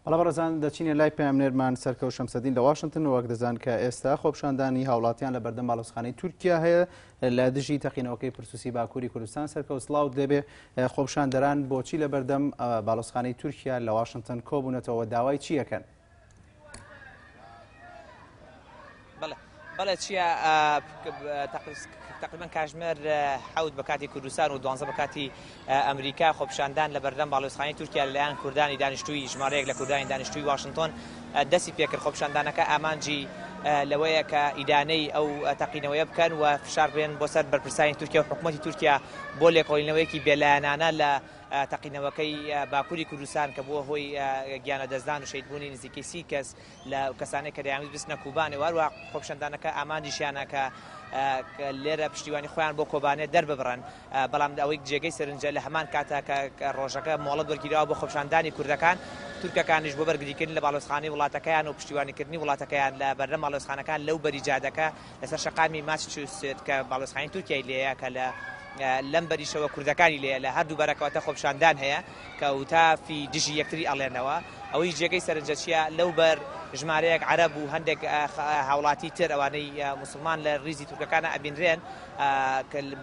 بەڵام بەڕێزان دەچینە لای پەیامنێرمان سەرکەوت شەمسەدین لە واشنگتن وەک دەزان کە ئێستا خۆپیشاندانی هاوڵاتیان لە بەردەم باڵۆزخانەی تورکیا هەیە لە دژی تەقینەوەکەی پرسوسی باکووری کوردستان سەرکەوت سڵاو دەبێ خۆپیشاندەران بۆچی لە بەردەم باڵۆزخانەی تورکیا لە واشنگتن کۆبوونەتەوە داوای چی یەکەن؟ بەڵێ چیە تقریبا کاتژمێر 7 بە کاتی کوردستان و 12 بە کاتی ئەمریکا خۆپیشاندان لە بەردەم باڵۆزخانەی تورکیا لەلایەن کوردانی دانیشتووی ژمارەیەک لە کوردانی دانیشتووی واشنگتن دەستی پێکرد خۆپیشاندانەکە ئامانجی لەوەیە کە ئیدانەی ئەو تەقینەوەیە بکەن و فشار بێن بۆ سەر بەرپرسانی تورکیا و حکوومەتی تورکیا بۆ لێکۆڵینەوەیەکی بێلایەنانە لە تەقینەوەکەی باکووری کوردستان کە بووە هۆی گیانە دەستدان و شەیدبوونی نزیکەی 30 کەس لە کەسانێک کە دەیانویست بچنە کوبانێ وهروە خۆپیشاندانەکە ئامانجیشیانە کە لێرە پشتیوانی خۆیان بۆ کۆبانێ دەرببڕن بەڵام ئەوەی جێگەی سەرنجە لە هەمان کاتە کە ڕۆژەکە مۆڵەت وەرگیراوە بۆ خۆپیشاندانی کوردەکان تورکەکانیش بۆ بەرگریکردن لە باڵۆزخانەی وڵاتەکەیان و پشتیوانیکردنی وڵاتەکەیان لە بەردەم باڵۆزخانەکان لەو بەریجادەکە لەسەر شەقامی ماسچوسێت کە باڵۆزخانەی تورکیای لێیە کە لەم بەریشەوە کوردەکانی لێ لە هەردوو بەرەکەوتە خۆپیشاندان هەیە کە وتافی دژی یەکتری ئەڵێنەوە ئەوەی جێگەی سەرنجە چیە لەو بەر ژمارەیەک عەرەب و هەندێک هاوڵاتی تر ئەوانەی موسڵمان لە ڕیزی تورکەکانە ئەبینرێن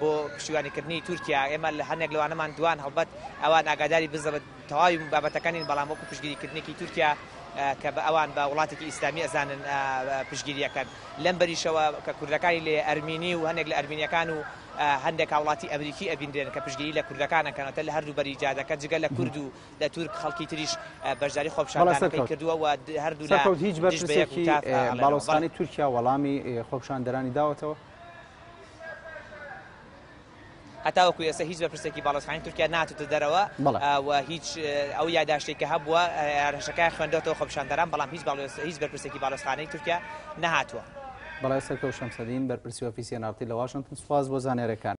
بۆ پشتیوانیکردنی تورکیا ئێمە لە هەندێک لەوانەمان دوان هەڵبەت ئەوان ئاگاداری بزەبێت تەواوی بابەتەکانی بەڵام وەکو پشتگیریکردنێکی تورکیا کە بە ئەوان بە وڵاتێکی ئیسلامی ئەزانن پشتگیریەکەن لەم بەریشەوە کە کوردەکانی لێ ئەرمینی و هەندێک لە ئەرمینیەکان و هەندێک هاوڵاتی ئەمریکی ئەبیندرێن کە پشتگیری لە کوردەکانەکەنەوە لە هەردوو بەریجادەکە جگە لە کورد و لە تورک خەڵکی تریش بەشداری خۆپیشاندانەکەی کردووە و هەردوو سەرکەوت هیچ بەرپرسێکی باڵۆزخانەی تورکیا وەڵامی خۆپیشاندەرانی داوەتەوە؟ هەتاوەکو ئێستا هیچ بەرپرسێکی باڵۆزخانەی تورکیا ناتوتە دەرەوە و هیچ ئەو یادداشتێکە هەبووە هێرشەکەی خوێندەوەتەوە خۆپیشاندەران بەڵام هیچ بەرپرسێکی باڵۆزخانەی تورکیا نەهاتووە. بەڵای سەرکەوت شەمسەدین بەرپرسی ئۆفیسی ناوتی لە واشنگتن سوپاس بۆ زانێرەکان.